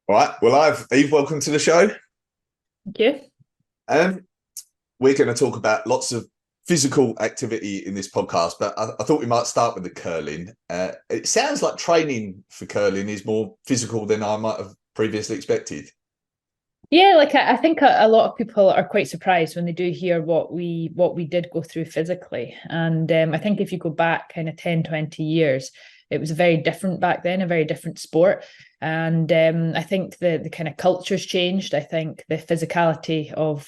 All right. Well, Eve, welcome to the show. Thank you. Um, we're going to talk about lots of physical activity in this podcast, but I thought we might start with the curling. It sounds like training for curling is more physical than I might have previously expected. Yeah, like I think a lot of people are quite surprised when they do hear what we did go through physically. And I think if you go back kind of 10, 20 years, it was very different back then, a very different sport. And I think the kind of culture's changed. I think the physicality of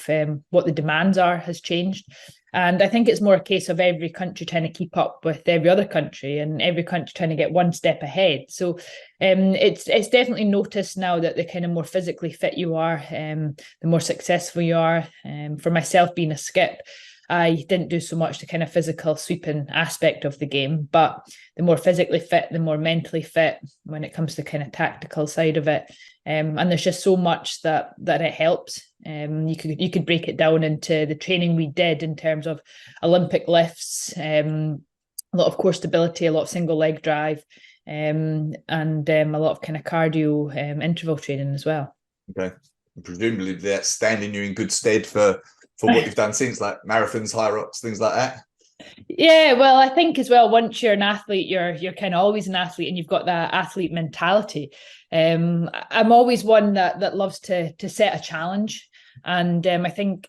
what the demands are has changed. And I think it's more a case of every country trying to keep up with every other country and every country trying to get one step ahead. So it's definitely noticed now that the kind of more physically fit you are, the more successful you are. For myself, being a skip, I didn't do so much the kind of physical sweeping aspect of the game, but the more physically fit, the more mentally fit when it comes to kind of tactical side of it. And there's just so much that it helps. You could break it down into the training we did in terms of Olympic lifts, a lot of core stability, a lot of single leg drive, and a lot of kind of cardio interval training as well. Okay. And presumably that's standing you in good stead for what you've done since, like marathons, HYROX, things like that. Yeah, well, I think as well, once you're an athlete, you're kind of always an athlete and you've got that athlete mentality. I'm always one that loves to set a challenge. And I think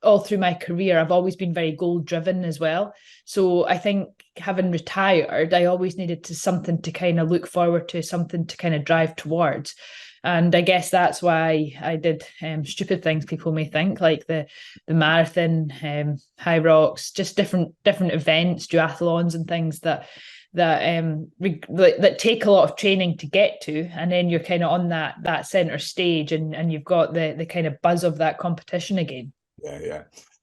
all through my career, I've always been very goal driven as well. So I think having retired, I always needed to something to kind of look forward to, something to kind of drive towards. And I guess that's why I did stupid things people may think, like the marathon, HYROX, just different events, duathlons, and things that take a lot of training to get to, and then you're kind of on that center stage, and you've got the kind of buzz of that competition again. Yeah,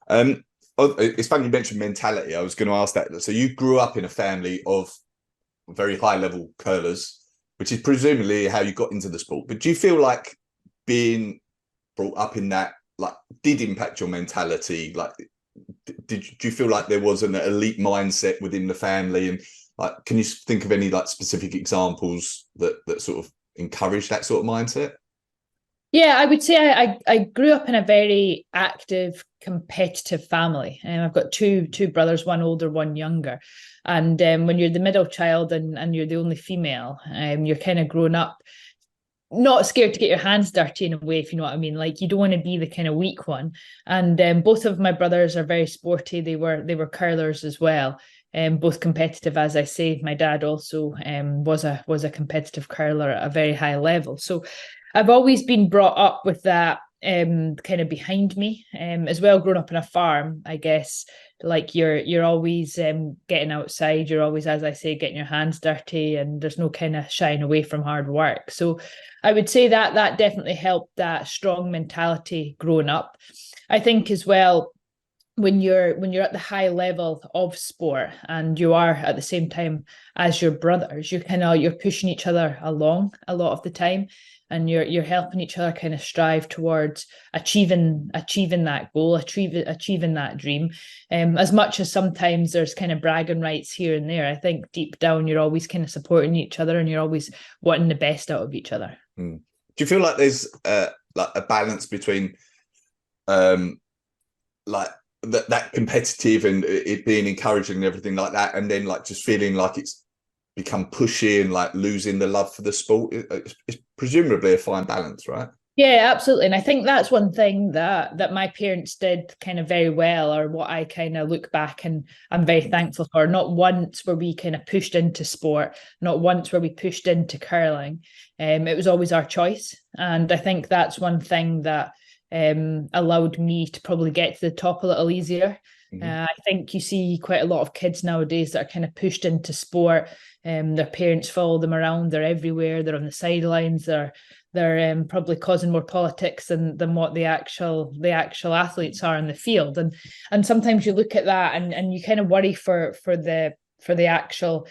yeah. It's funny you mentioned mentality. I was going to ask that. So you grew up in a family of very high level curlers, which is presumably how you got into the sport. But do you feel like being brought up in that like did impact your mentality? Like, do you feel like there was an elite mindset within the family? And like, can you think of any like specific examples that sort of encourage that sort of mindset? Yeah, I would say I grew up in a very active, competitive family. I've got two brothers, one older, one younger. And when you're the middle child and you're the only female, you're kind of grown up not scared to get your hands dirty in a way, if you know what I mean. Like you don't want to be the kind of weak one. And both of my brothers are very sporty. They were curlers as well. Both competitive, as I say. My dad also was a competitive curler at a very high level. So I've always been brought up with that kind of behind me, as well. Growing up on a farm, I guess, like you're always getting outside. You're always, as I say, getting your hands dirty, and there's no kind of shying away from hard work. So I would say that definitely helped that strong mentality growing up. I think as well, when you're at the high level of sport and you are at the same time as your brothers, you're pushing each other along a lot of the time, and you're helping each other kind of strive towards achieving that goal, achieving that dream. As much as sometimes there's kind of bragging rights here and there, I think deep down you're always kind of supporting each other and you're always wanting the best out of each other. Hmm. Do you feel like there's like a balance between um like that competitive and it being encouraging and everything like that, and then like just feeling like it's become pushy and like losing the love for the sport? It's presumably a fine balance, right? Yeah, absolutely. And I think that's one thing that my parents did kind of very well, or what I kind of look back and I'm very thankful for. Not once were we kind of pushed into sport, not once were we pushed into curling. It was always our choice. And I think that's one thing that allowed me to probably get to the top a little easier. Mm-hmm. I think you see quite a lot of kids nowadays that are kind of pushed into sport. Their parents follow them around. They're everywhere. They're on the sidelines. They're probably causing more politics than what the actual athletes are in the field. And sometimes you look at that and you kind of worry for the actual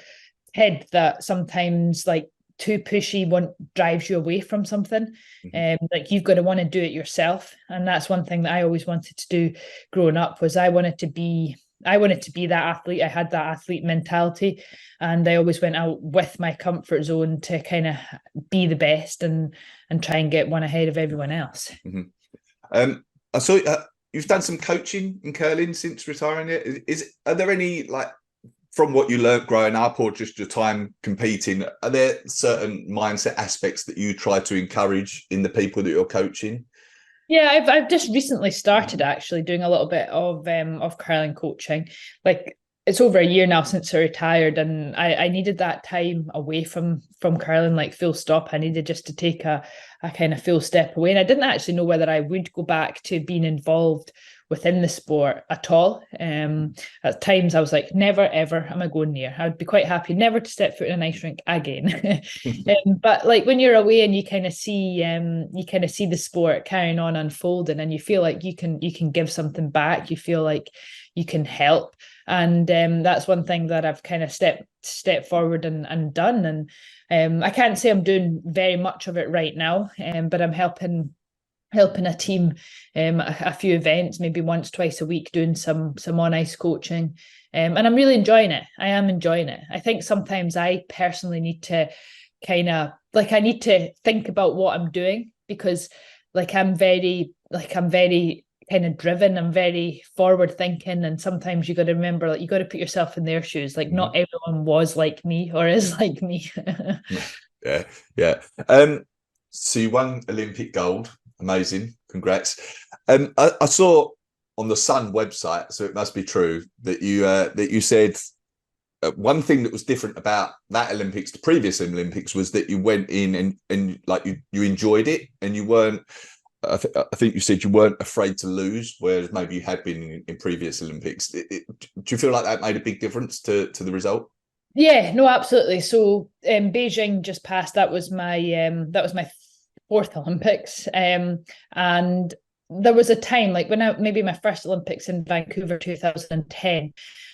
kid, that sometimes like too pushy one drives you away from something. Mm-hmm. Like you've got to want to do it yourself. And that's one thing that I always wanted to do growing up, was I wanted to be I wanted to be that athlete. I had that athlete mentality, and I always went out with my comfort zone to kind of be the best and try and get one ahead of everyone else. I saw you've done some coaching in curling since retiring. Are there any, like, from what you learned growing up or just your time competing, are there certain mindset aspects that you try to encourage in the people that you're coaching? Yeah, I've just recently started actually doing a little bit of curling coaching. Like, it's over a year now since I retired, and I needed that time away from curling, like full stop. I needed just to take a kind of full step away. And I didn't actually know whether I would go back to being involved within the sport at all. At times I was like, never ever am I going near. I would be quite happy never to step foot in an ice rink again. But like when you're away and you kind of see the sport carrying on unfolding, and you feel like you can give something back, you feel like you can help. And that's one thing that I've kind of stepped forward and done. And I can't say I'm doing very much of it right now, but I'm helping a team, a few events, maybe once, twice a week, doing some on ice coaching. And I'm really enjoying it. I am enjoying it. I think sometimes I personally need to I need to think about what I'm doing, because I'm very kind of driven. I'm very forward thinking, and sometimes you got to remember, like, you got to put yourself in their shoes. Like, not everyone was like me or is like me. Yeah. So you won Olympic gold. Amazing. Congrats. I saw on the Sun website, so it must be true, that you said one thing that was different about that Olympics, the previous Olympics, was that you went in and like you enjoyed it, and you weren't. I think you said you weren't afraid to lose, whereas maybe you had been in previous Olympics. Do you feel like that made a big difference to the result? Yeah, no, absolutely. So Beijing just passed. That was my fourth Olympics. And there was a time, like when maybe my first Olympics in Vancouver 2010,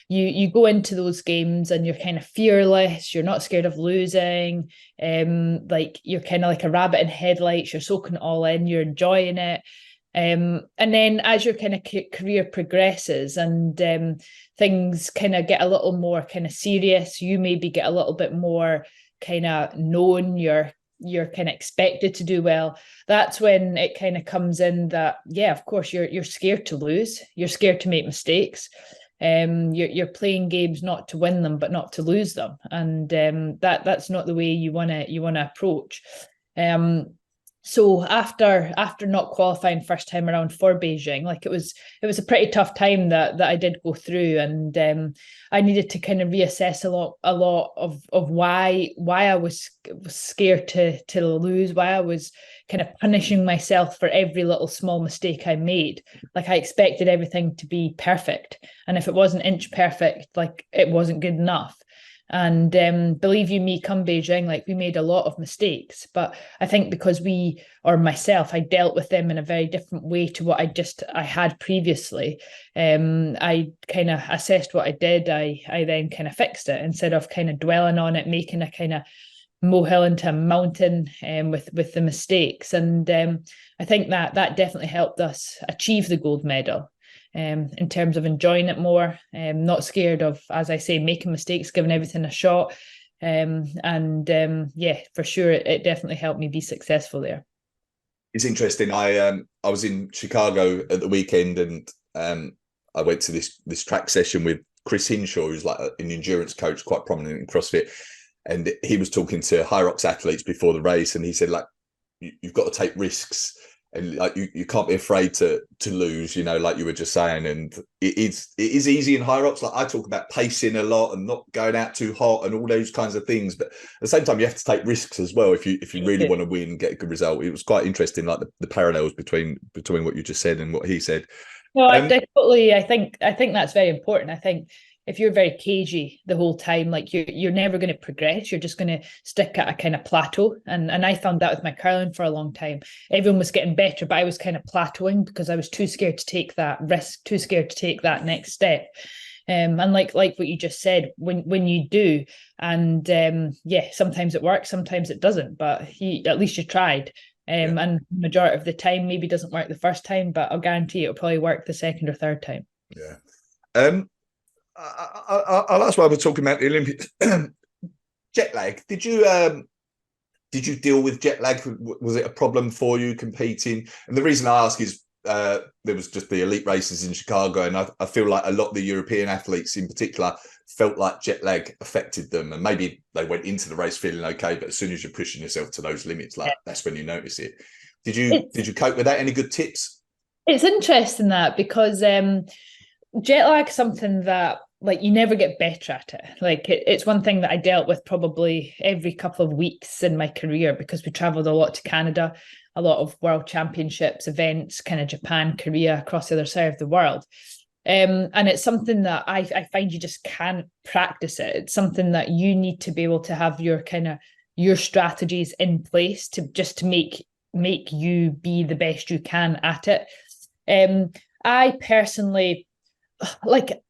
you go into those games and you're kind of fearless, you're not scared of losing. Like, you're kind of like a rabbit in headlights, you're soaking it all in, you're enjoying it. And then as your kind of career progresses, and things kind of get a little more kind of serious, you maybe get a little bit more kind of known, you're kind of expected to do well. That's when it kind of comes in that, yeah, of course, you're scared to lose, you're scared to make mistakes. You're playing games not to win them, but not to lose them, and that's not the way you want to approach. So after not qualifying first time around for Beijing, like, it was a pretty tough time that I did go through, and I needed to kind of reassess a lot of why I was scared to lose, why I was kind of punishing myself for every little small mistake I made. Like, I expected everything to be perfect, and if it wasn't inch perfect, like, it wasn't good enough. And believe you me, come Beijing, like, we made a lot of mistakes, but I think because myself, I dealt with them in a very different way to what I had previously. I kind of assessed what I did. I then kind of fixed it, instead of kind of dwelling on it, making a kind of molehill into a mountain with the mistakes. And I think that definitely helped us achieve the gold medal. In terms of enjoying it more, not scared of, as I say, making mistakes, giving everything a shot. Yeah, for sure, it definitely helped me be successful there. It's interesting. I was in Chicago at the weekend, and I went to this track session with Chris Hinshaw, who's like an endurance coach, quite prominent in CrossFit. And he was talking to HYROX athletes before the race, and he said, like, you've got to take risks, and like you can't be afraid to lose, like you were just saying. And it is easy in HYROX. Like, I talk about pacing a lot and not going out too hot and all those kinds of things, but at the same time you have to take risks as well if you really want to win and get a good result. It was quite interesting, like the parallels between what you just said and what he said. No, I totally. I think that's very important. I think if you're very cagey the whole time, like, you're never going to progress. You're just going to stick at a kind of plateau. And I found that with my curling for a long time. Everyone was getting better, but I was kind of plateauing because I was too scared to take that risk, too scared to take that next step. And like what you just said, when you do, and yeah, sometimes it works, sometimes it doesn't, but at least you tried. And the majority of the time maybe doesn't work the first time, but I'll guarantee it'll probably work the second or third time. Yeah. That's why we're talking about the Olympics. Jet lag. Did you deal with jet lag? Was it a problem for you competing? And the reason I ask is there was just the elite races in Chicago, and I feel like a lot of the European athletes in particular felt like jet lag affected them, and maybe they went into the race feeling okay, but as soon as you're pushing yourself to those limits, like that's when you notice it. Did you cope with that? Any good tips? It's interesting that because jet lag is something that like you never get better at it. Like it's one thing that I dealt with probably every couple of weeks in my career because we traveled a lot to Canada, a lot of world championships, events, kind of Japan, Korea, across the other side of the world. And it's something that I find you just can't practice it. It's something that you need to be able to have your kind of your strategies in place to just to make you be the best you can at it. I personally like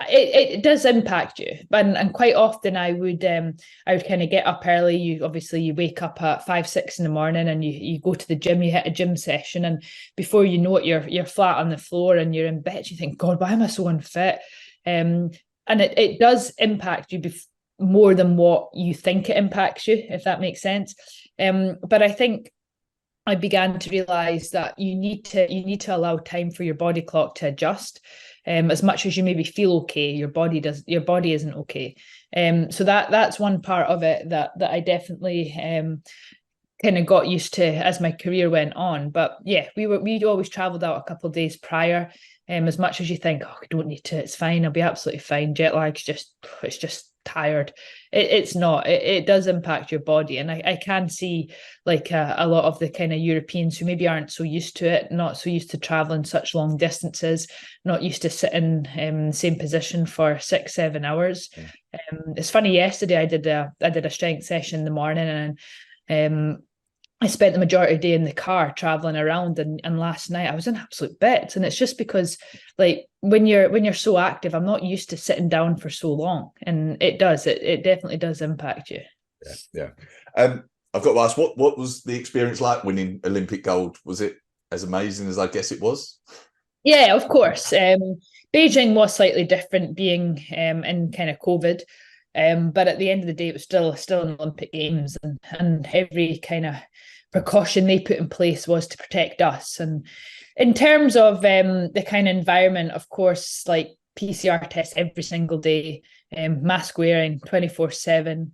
it does impact you, and quite often I would kind of get up early. You wake up at 5-6 in the morning and you go to the gym, you hit a gym session, and before you know it you're flat on the floor and you're in bed. You think, God, why am I so unfit? And it does impact you more than what you think it impacts you, if that makes sense. But I think I began to realize that you need to allow time for your body clock to adjust. As much as you maybe feel okay, your body isn't okay. So that's one part of it that I definitely kind of got used to as my career went on. But yeah, we'd always traveled out a couple of days prior. As much as you think, oh, I don't need to, it's fine, I'll be absolutely fine. Jet lag's it's just tired. It's not. It does impact your body, and I can see like a lot of the kind of Europeans who maybe aren't so used to it, not so used to traveling such long distances, not used to sitting in the same position for 6-7 hours. Yeah. It's funny. Yesterday, I did a strength session in the morning, and I spent the majority of the day in the car traveling around, and last night I was in absolute bits. And it's just because like when you're so active, I'm not used to sitting down for so long, and it definitely does impact you. Yeah. I've got to ask, what was the experience like winning Olympic gold? Was it as amazing as I guess it was? Yeah, of course. Beijing was slightly different, being in kind of COVID. But at the end of the day, it was still an Olympic Games, and every kind of precaution they put in place was to protect us. And in terms of the kind of environment, of course, like PCR tests every single day, mask wearing 24/7.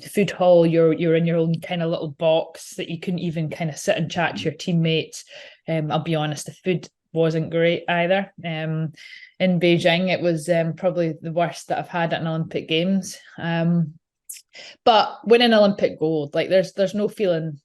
Food hall, you're in your own kind of little box that you couldn't even kind of sit and chat to your teammates. I'll be honest, the food wasn't great either. In Beijing, it was probably the worst that I've had at an Olympic Games. But winning Olympic gold, like there's no feeling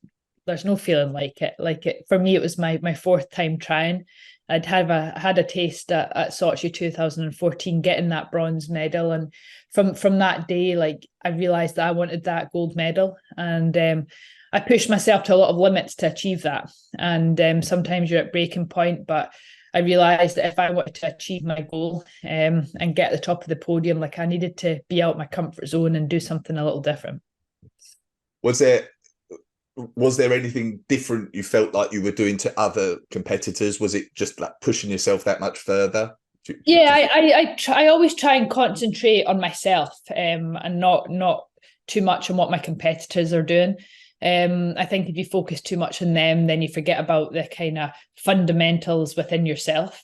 like it. Like it for me, it was my fourth time trying. I'd had a taste at Sochi 2014, getting that bronze medal, and from that day, like I realized that I wanted that gold medal, and I pushed myself to a lot of limits to achieve that. And sometimes you're at breaking point, but I realized that if I wanted to achieve my goal and get at the top of the podium, like I needed to be out my comfort zone and do something a little different. Was there anything different you felt like you were doing to other competitors? Was it just like pushing yourself that much further? I always try and concentrate on myself and not too much on what my competitors are doing. I think if you focus too much on them, then you forget about the kind of fundamentals within yourself.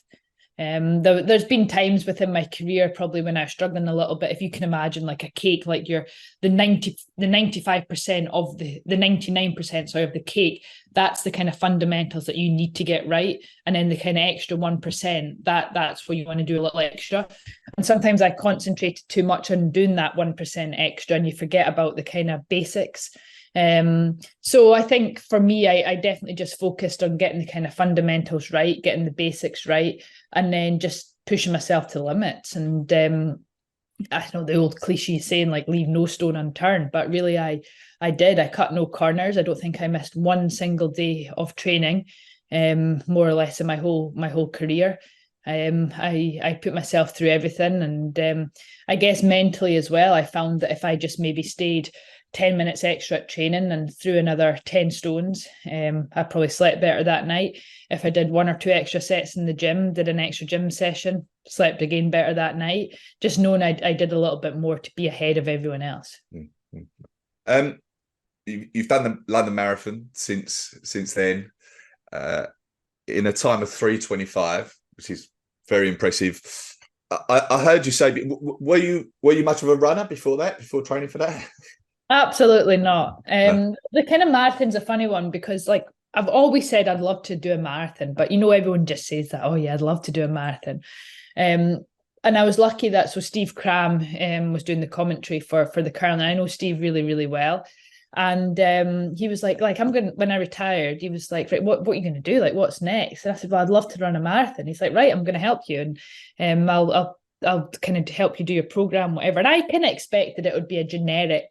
There's been times within my career, probably when I was struggling a little bit. If you can imagine, like a cake, like you're the 95% of the 99%, sorry, of the cake. That's the kind of fundamentals that you need to get right, and then the kind of extra 1%. That's where you want to do a little extra. And sometimes I concentrated too much on doing that 1% extra, and you forget about the kind of basics. So I think for me, I definitely just focused on getting the kind of fundamentals right, getting the basics right, and then just pushing myself to limits. And I know the old cliche saying like leave no stone unturned, but really I did. I cut no corners. I don't think I missed one single day of training, more or less in my whole career. I put myself through everything, and I guess mentally as well, I found that if I just maybe stayed 10 minutes extra at training and threw another 10 stones. I probably slept better that night. If I did 1 or 2 extra sets in the gym, did an extra gym session, slept again better that night, just knowing I did a little bit more to be ahead of everyone else. You've done the London Marathon since then, in a time of 3:25, which is very impressive. I heard you say, were you much of a runner before training for that? Absolutely not. The kind of marathon's a funny one because, like, I've always said I'd love to do a marathon, but everyone just says that, oh yeah, I'd love to do a marathon. And I was lucky that Steve Cram was doing the commentary for the curling. I know Steve really, really well. And he was like I'm going, when I retired, he was like, right, what are you going to do? Like, what's next? And I said, well, I'd love to run a marathon. He's like, right, I'm going to help you. And I'll kind of help you do your program, whatever. And I kind of expected it would be a generic,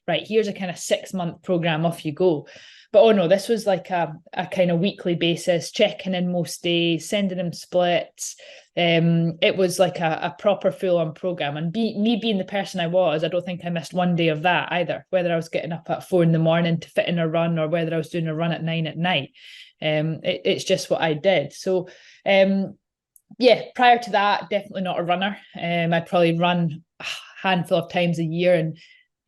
right, here's a kind of 6-month program, off you go. But oh no, this was like a kind of weekly basis, checking in most days, sending him splits. It was like a proper full-on program. And me being the person I was, I don't think I missed one day of that either, whether I was getting up at 4 a.m. to fit in a run or whether I was doing a run at 9 p.m. It's just what I did. So yeah, prior to that, definitely not a runner. I'd probably run a handful of times a year, and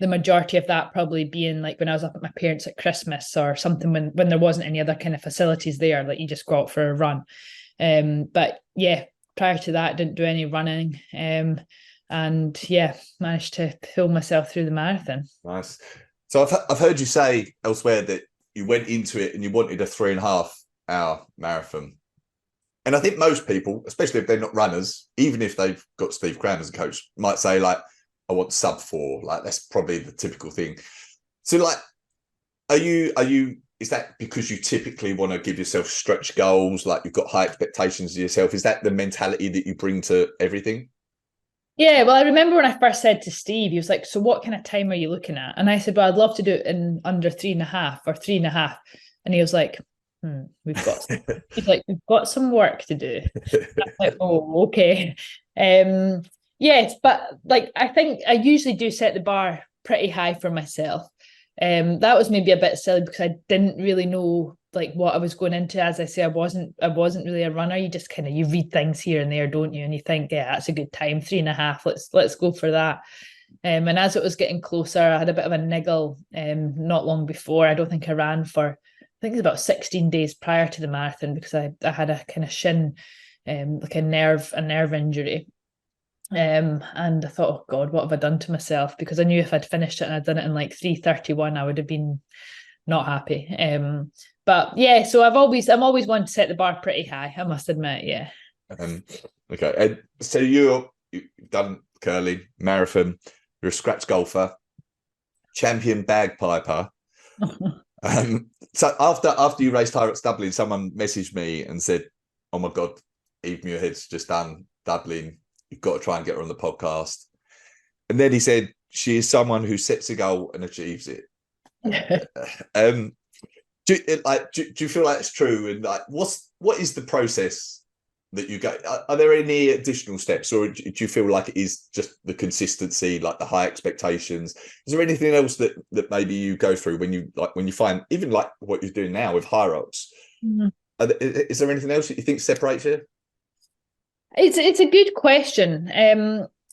the majority of that probably being like when I was up at my parents' at Christmas or something, when there wasn't any other kind of facilities there, like you just go out for a run. But yeah, prior to that, didn't do any running. And yeah, managed to pull myself through the marathon. Nice. So I've heard you say elsewhere that you went into it and you wanted a 3.5-hour marathon. And I think most people, especially if they're not runners, even if they've got Steve Cram as a coach, might say, like, I want sub 4. Like, that's probably the typical thing. So, like, is that because you typically want to give yourself stretch goals? Like, you've got high expectations of yourself. Is that the mentality that you bring to everything? Yeah, well, I remember when I first said to Steve, he was like, so what kind of time are you looking at? And I said, well, I'd love to do it in under 3.5 or 3.5. And he was like, we've got some work to do. I'm like, oh, okay. Yes, but like I think I usually do set the bar pretty high for myself. That was maybe a bit silly because I didn't really know like what I was going into. As I say, I wasn't really a runner. You just kind of, you read things here and there, don't you? And you think, yeah, that's a good time, 3.5. Let's go for that. And as it was getting closer, I had a bit of a niggle not long before. I don't think I ran for, I think it was about 16 days prior to the marathon because I had a kind of shin, like a nerve injury. And I thought, oh God, what have I done to myself? Because I knew if I'd finished it and I'd done it in like 3:31, I would have been not happy. But yeah, so I'm always one to set the bar pretty high, I must admit. Yeah. Okay. And so you've done curling, marathon, you're a scratch golfer, champion bagpiper. So after you raced HYROX Dublin, someone messaged me and said, oh my God, Eve Muirhead's just done Dublin. You've got to try and get her on the podcast. And then he said, she is someone who sets a goal and achieves it. Do you feel like it's true? And like, what is the process that you go? Are there any additional steps, or do you feel like it is just the consistency, like the high expectations? Is there anything else that maybe you go through when you find, even like what you're doing now with HYROX? Mm-hmm. Is there anything else that you think separates you? It's a good question.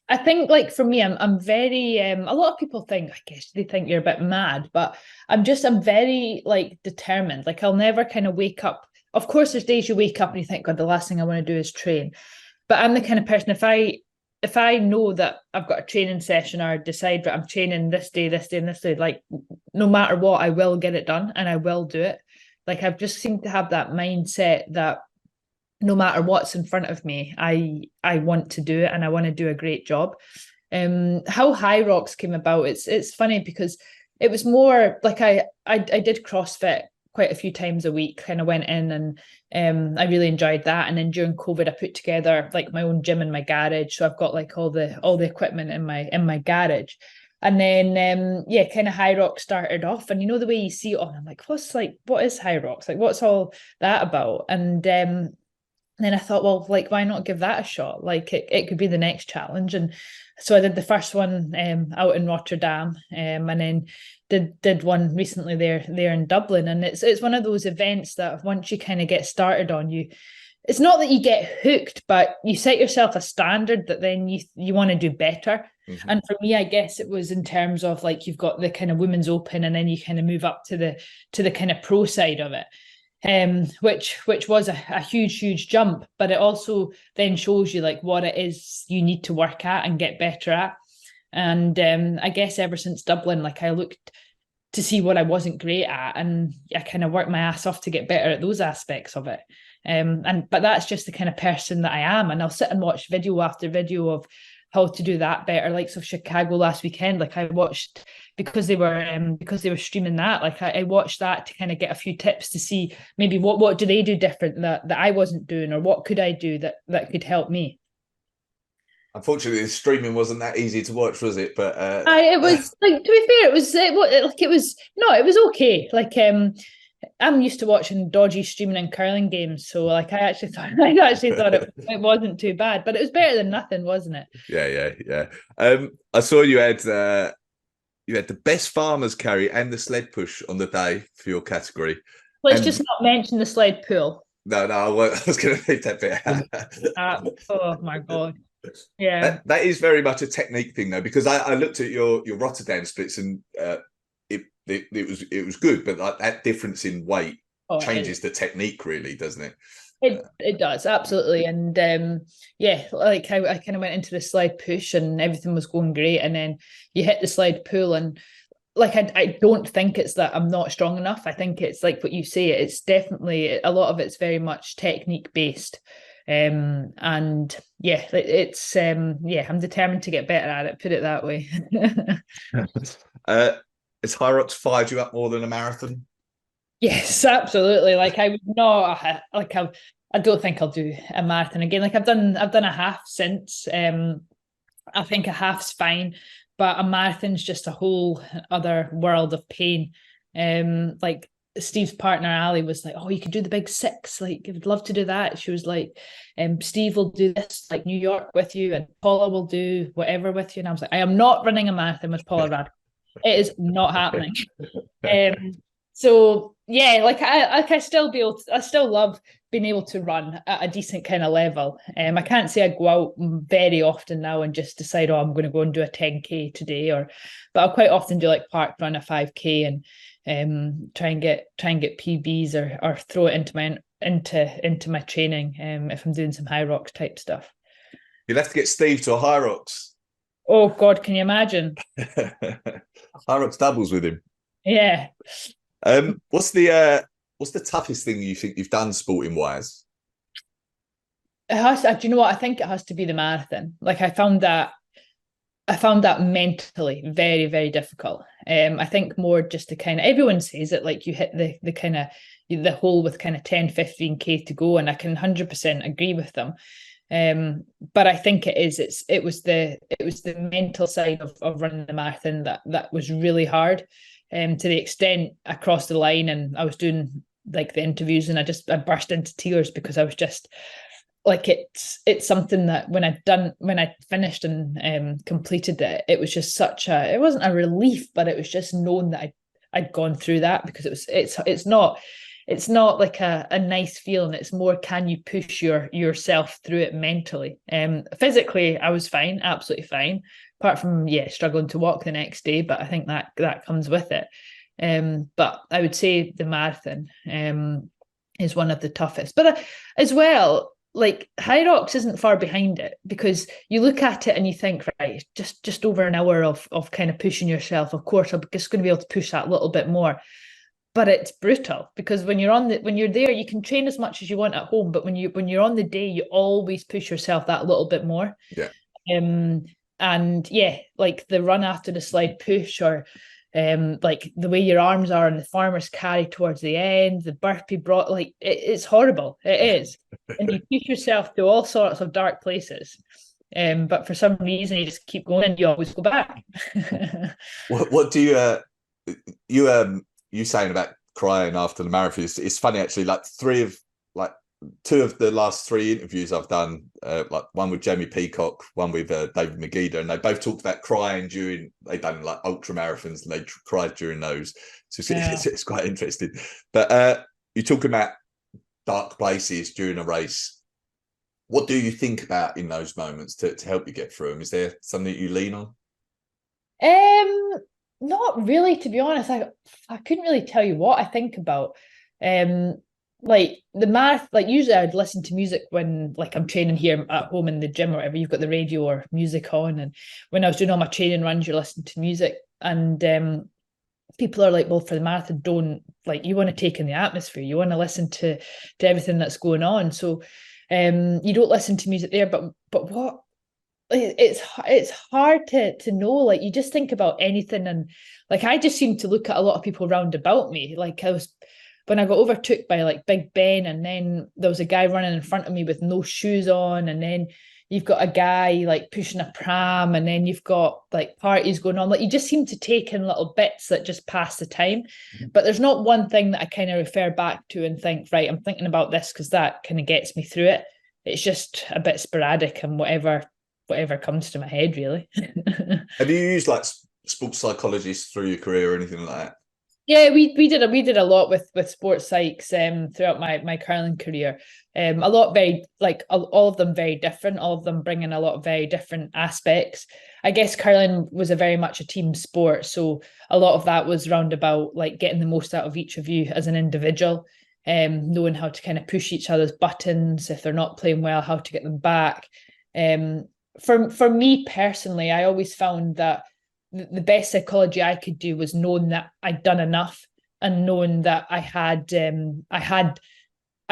I think, like, for me, I'm very a lot of people think, I guess they think you're a bit mad, but I'm very like determined. Like, I'll never kind of wake up. Of course, there's days you wake up and you think, God, the last thing I want to do is train. But I'm the kind of person, if I know that I've got a training session or decide that I'm training this day, and this day, like, no matter what, I will get it done and I will do it. Like, I've just seemed to have that mindset that no matter what's in front of me, I want to do it and I want to do a great job. How HYROX came about, it's funny because it was more like I did CrossFit quite a few times a week, kind of went in and I really enjoyed that. And then during COVID, I put together like my own gym in my garage. So I've got like all the equipment in my garage. And then kind of HYROX started off, and you know the way you see it on, I'm like, what is HYROX? Like, what's all that about? And then I thought, well, like, why not give that a shot? Like, it could be the next challenge. And so I did the first one out in Rotterdam, and then did one recently there in Dublin, and it's one of those events that once you kind of get started on, it's not that you get hooked, but you set yourself a standard that then you want to do better. Mm-hmm. And for me, I guess it was in terms of like you've got the kind of women's open, and then you kind of move up to the kind of pro side of it. Which was a huge jump, but it also then shows you like what it is you need to work at and get better at. And I guess ever since Dublin, like I looked to see what I wasn't great at, and I kind of worked my ass off to get better at those aspects of it. But that's just the kind of person that I am, and I'll sit and watch video after video of how to do that better. Like of Chicago last weekend, like I watched because they were streaming that. Like I watched that to kind of get a few tips to see maybe what do they do different that I wasn't doing, or what could I do that could help me. Unfortunately, the streaming wasn't that easy to watch, was it? But it was like, to be fair, it was okay. Like I'm used to watching dodgy streaming and curling games, so like I actually thought it wasn't too bad, but it was better than nothing, wasn't it? Yeah. I saw you had the best farmers carry and the sled push on the day for your category. Let's just not mention the sled pull. No, I was going to leave that bit out. Oh my god. Yeah, that is very much a technique thing though, because I looked at your Rotterdam splits, and it was good, but like that difference in weight changes the technique, really, doesn't it? It does, absolutely. And like I kind of went into the sled push and everything was going great, and then you hit the sled pull, and like I don't think it's that I'm not strong enough. I think it's like what you say, it's definitely a lot of it's very much technique based. And yeah, it's I'm determined to get better at it, put it that way. Has HYROX fired you up more than a marathon? Yes, absolutely. Like I would not like I don't think I'll do a marathon again. Like I've done a half since. I think a half's fine, but a marathon's just a whole other world of pain. Like Steve's partner Ali was like, "Oh, you could do the big 6. Like, I would love to do that." She was like, "Steve will do this, like New York with you, and Paula will do whatever with you." And I was like, "I am not running a marathon with Paula Rad. It is not happening." So yeah, like I still love being able to run at a decent kind of level. I can't say I go out very often now and just decide, oh, I'm going to go and do a 10K today, but I'll quite often do like park run, a 5K, and try and get PBs or throw it into my training if I'm doing some HYROX type stuff. You'll have to get Steve to a HYROX. Oh God, can you imagine? HYROX doubles with him. Yeah. What's the toughest thing you think you've done sporting wise? It has. Do you know what? I think it has to be the marathon. Like I found that mentally very, very difficult. I think more just to kind of, everyone says it, like you hit the kind of the hole with kind of 10, 15K to go, and I can 100% agree with them. But I think it was the mental side of running the marathon that was really hard. To the extent I crossed the line and I was doing like the interviews, and I burst into tears because I was just like, it's something that when I finished and completed it, it was just it wasn't a relief, but it was just knowing that I'd gone through that, because it's not like a nice feeling. It's more, can you push yourself through it mentally? Physically, I was fine, absolutely fine, apart from struggling to walk the next day, but I think that comes with it. But I would say the marathon is one of the toughest. But as well, like HYROX isn't far behind it, because you look at it and you think, right, just over an hour of kind of pushing yourself. Of course, I'm just going to be able to push that a little bit more. But it's brutal, because when you're there, you can train as much as you want at home, but when you're on the day, you always push yourself that little bit more. Yeah. And yeah, like the run after the slide push, or like the way your arms are and the farmer's carry towards the end, the burpee brought, like it's horrible. It is. And you push yourself to all sorts of dark places. But for some reason you just keep going and you always go back. What do you saying about crying after the marathon? It's funny actually, like three of like two of the last three interviews I've done, like one with Jamie Peacock, one with David Megida, and they both talked about crying during, they done like ultra marathons and they cried during those. So it's quite interesting. But you're talking about dark places during a race. What do you think about in those moments to help you get through them? Is there something that you lean on? Not really, to be honest. I couldn't really tell you what I think about. Like the math, like usually I'd listen to music when like I'm training here at home in the gym or whatever. You've got the radio or music on, and when I was doing all my training runs, you're listening to music. And people are like, well, for the marathon, don't, like, you want to take in the atmosphere, you want to listen to everything that's going on. So you don't listen to music there, but what, it's hard to know. Like, you just think about anything, and like I just seem to look at a lot of people round about me. Like, I was, when I got overtook by like Big Ben, and then there was a guy running in front of me with no shoes on, and then you've got a guy like pushing a pram, and then you've got like parties going on. Like, you just seem to take in little bits that just pass the time. But there's not one thing that I kind of refer back to and think, right, I'm thinking about this because that kind of gets me through it. It's just a bit sporadic and whatever comes to my head, really. Have you used like sports psychologists through your career or anything like that? Yeah, we did a lot with sports psychs throughout my curling career. A lot very, like, all of them very different, all of them bringing a lot of very different aspects. I guess curling was a very much a team sport, so a lot of that was round about like getting the most out of each of you as an individual, knowing how to kind of push each other's buttons if they're not playing well, how to get them back. For me personally, I always found that the best psychology I could do was knowing that I'd done enough, and knowing that I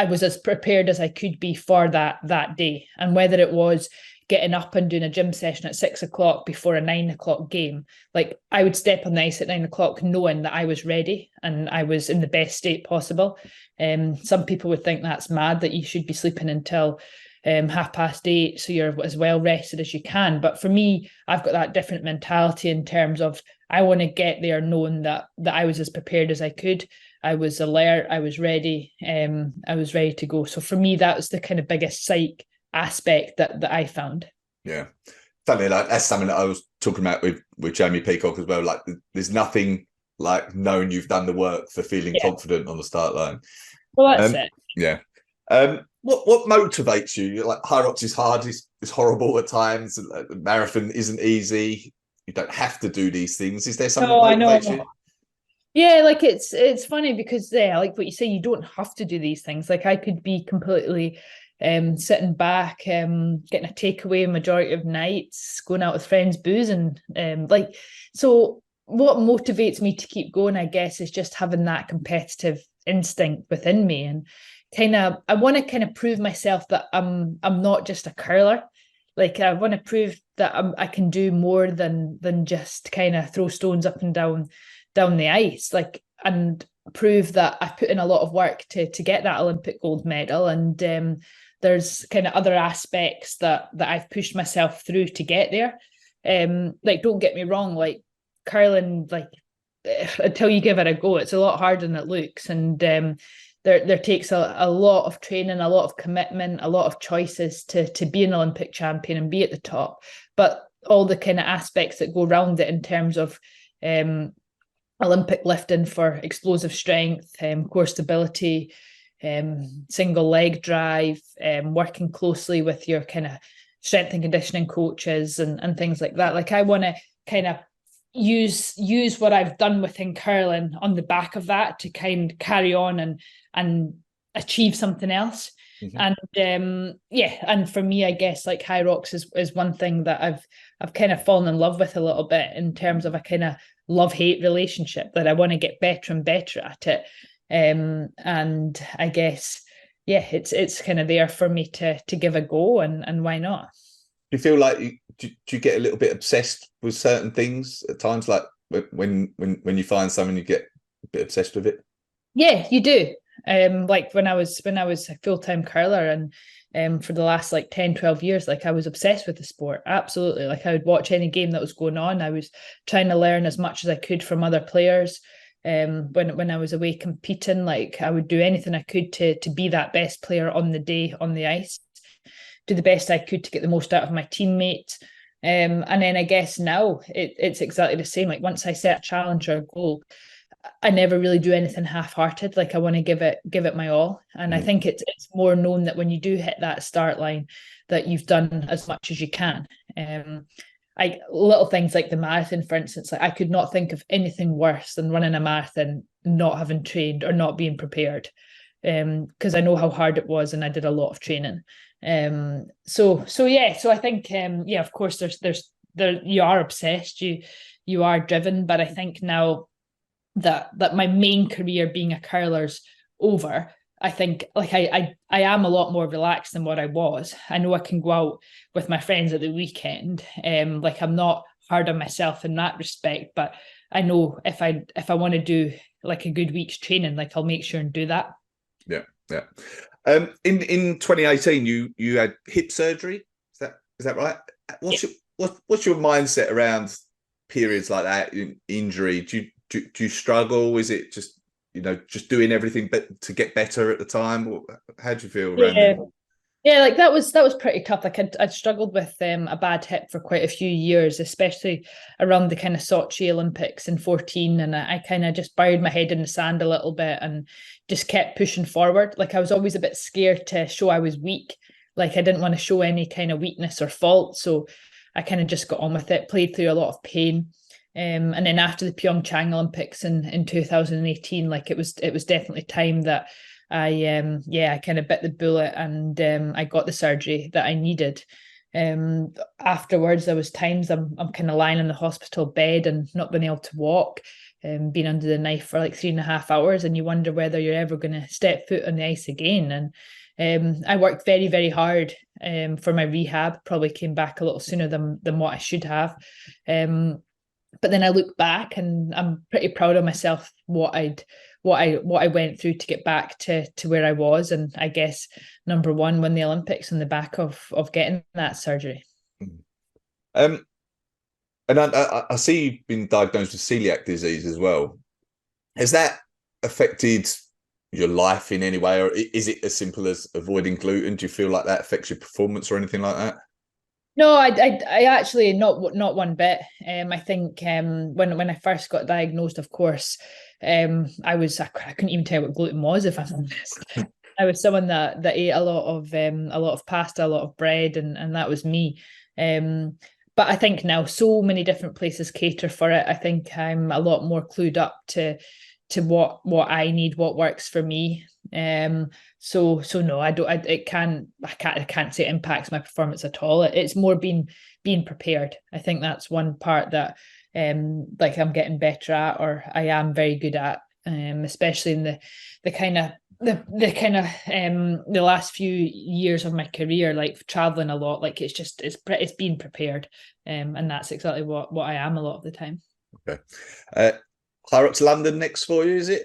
was as prepared as I could be for that day. And whether it was getting up and doing a gym session at 6 o'clock before a 9 o'clock game, like I would step on the ice at 9 o'clock knowing that I was ready and I was in the best state possible. Some people would think that's mad, that you should be sleeping until 8:30 so you're as well rested as you can. But for me, I've got that different mentality in terms of I want to get there knowing that I was as prepared as I could. I was alert, I was ready, I was ready to go. So for me, that was the kind of biggest psych aspect that I found. Yeah, funny, like that's something that I was talking about with Jamie Peacock as well. Like, there's nothing like knowing you've done the work for feeling confident on the start line. Well, that's it. Yeah. What motivates you? You're like, HYROX is hard, it's horrible at times. The marathon isn't easy. You don't have to do these things. Is there something that motivates you? Yeah, like it's funny because like what you say, you don't have to do these things. Like, I could be completely sitting back, getting a takeaway majority of nights, going out with friends, boozing. Like, so what motivates me to keep going, I guess, is just having that competitive instinct within me, and kind of, I want to kind of prove myself that I'm not just a curler. Like, I want to prove that I can do more than just kind of throw stones up and down the ice, like, and prove that I've put in a lot of work to get that Olympic gold medal. And there's kind of other aspects that I've pushed myself through to get there. Like, don't get me wrong, like, curling, like, until you give it a go, it's a lot harder than it looks. And there takes a lot of training, a lot of commitment, a lot of choices to be an Olympic champion and be at the top. But all the kind of aspects that go around it in terms of Olympic lifting for explosive strength, core stability, single leg drive, working closely with your kind of strength and conditioning coaches and things like that. Like, I want to kind of use what I've done within curling on the back of that to kind of carry on and achieve something else. And and for me, I guess, like, HYROX is one thing that I've kind of fallen in love with a little bit, in terms of a kind of love-hate relationship, that I want to get better and better at it. And I guess, it's kind of there for me to give a go, and why not? Do you feel like do you get a little bit obsessed with certain things at times, like when you find something, you get a bit obsessed with it? Yeah, you do. Like, when I was a full-time curler, and for the last like 10, 12 years, like, I was obsessed with the sport. Absolutely. Like, I would watch any game that was going on. I was trying to learn as much as I could from other players. when I was away competing. Like I would do anything I could to be that best player on the day on the ice, do the best I could to get the most out of my teammates. And then I guess now it's exactly the same. Like once I set a challenge or a goal, I never really do anything half-hearted. Like I want to give it my all. And I think it's more known that when you do hit that start line, that you've done as much as you can. I little things like the marathon, for instance, like I could not think of anything worse than running a marathon, not having trained or not being prepared. Because I know how hard it was and I did a lot of training. So I think yeah, of course there you are obsessed, you are driven, but I think now that my main career being a curler's over, I think like I am a lot more relaxed than what I was. I know I can go out with my friends at the weekend. Like I'm not hard on myself in that respect, but I know if I want to do like a good week's training, like I'll make sure and do that. Yeah. In 2018, you had hip surgery. Is that right? What's your mindset around periods like that, injury? Do you struggle? Is it just just doing everything to get better at the time? How do you feel around it? Yeah, like that was pretty tough. Like I'd struggled with a bad hip for quite a few years, especially around the kind of Sochi Olympics in 2014. And I kind of just buried my head in the sand a little bit and just kept pushing forward. Like I was always a bit scared to show I was weak. Like I didn't want to show any kind of weakness or fault. So I kind of just got on with it, played through a lot of pain. And then after the Pyeongchang Olympics in 2018, like it was definitely time that I kind of bit the bullet and I got the surgery that I needed. Afterwards, there was times I'm kind of lying in the hospital bed and not being able to walk, being under the knife for like 3.5 hours, and you wonder whether you're ever going to step foot on the ice again. And I worked very, very hard for my rehab. Probably came back a little sooner than what I should have. But then I look back and I'm pretty proud of myself what I went through to get back to where I was. And I guess number one, win the Olympics on the back of getting that surgery. And I see you've been diagnosed with celiac disease as well. Has that affected your life in any way, or is it as simple as avoiding gluten? Do you feel like that affects your performance or anything like that? No, I actually not one bit. I think when I first got diagnosed, of course, I couldn't even tell what gluten was, if I'm honest. I was someone that ate a lot of pasta, a lot of bread, and that was me. But I think now so many different places cater for it. I think I'm a lot more clued up to what I need, what works for me. So no, I can't say it impacts my performance at all. It's more being prepared. I think that's one part that like I'm getting better at, or I am very good at, especially in the last few years of my career, like traveling a lot. Like it's being prepared, and that's exactly what I am a lot of the time. Okay. HYROX London next for you, is it?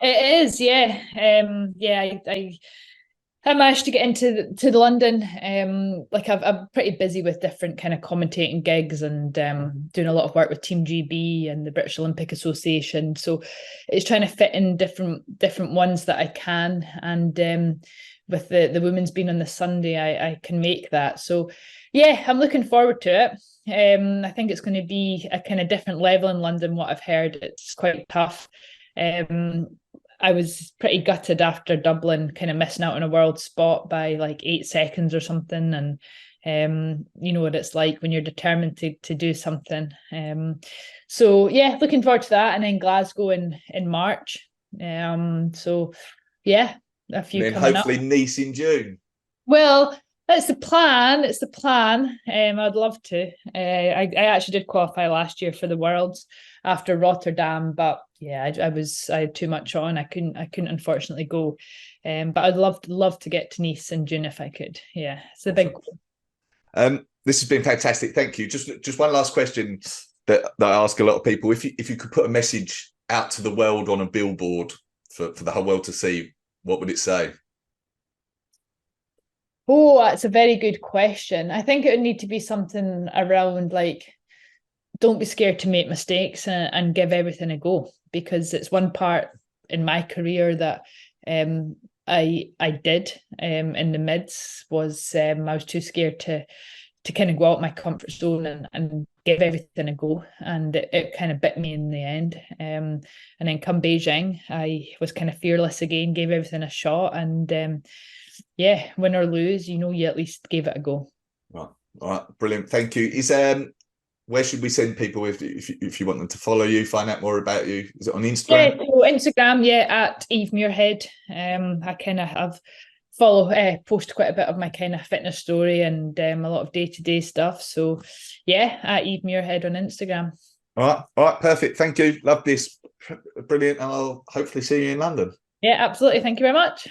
It is, yeah. I managed to get into the London. Like I'm pretty busy with different kind of commentating gigs and doing a lot of work with Team GB and the British Olympic Association. So it's trying to fit in different ones that I can. And with the women's being on the Sunday, I can make that. So yeah, I'm looking forward to it. I think it's going to be a kind of different level in London. What I've heard, it's quite tough. I was pretty gutted after Dublin, kind of missing out on a world spot by like 8 seconds or something. And you know what it's like when you're determined to do something. So yeah, looking forward to that. And then Glasgow in March. So yeah, a few and then coming hopefully up. Nice in June. Well, that's the plan. It's the plan. I'd love to. I actually did qualify last year for the Worlds after Rotterdam, but yeah, I had too much on. I couldn't unfortunately go. But I'd love to get to Nice in June if I could. Yeah, it's a big. This has been fantastic. Thank you. Just one last question that I ask a lot of people. If you could put a message out to the world on a billboard for the whole world to see, what would it say? Oh, that's a very good question. I think it would need to be something around like, don't be scared to make mistakes and give everything a go. because it's one part in my career that I did in the mids was I was too scared to kind of go out my comfort zone and give everything a go, and it kind of bit me in the end. And then come Beijing, I was kind of fearless again, gave everything a shot, and yeah, win or lose, you at least gave it a go. Right, all right, brilliant. Thank you. Is where should we send people if you want them to follow you, find out more about you? Is it on Instagram? Yeah, so Instagram, yeah, at Eve Muirhead. I kind of have post quite a bit of my kind of fitness story and a lot of day-to-day stuff. So yeah, at Eve Muirhead on Instagram. All right, perfect. Thank you. Love this. Brilliant. And I'll hopefully see you in London. Yeah, absolutely. Thank you very much.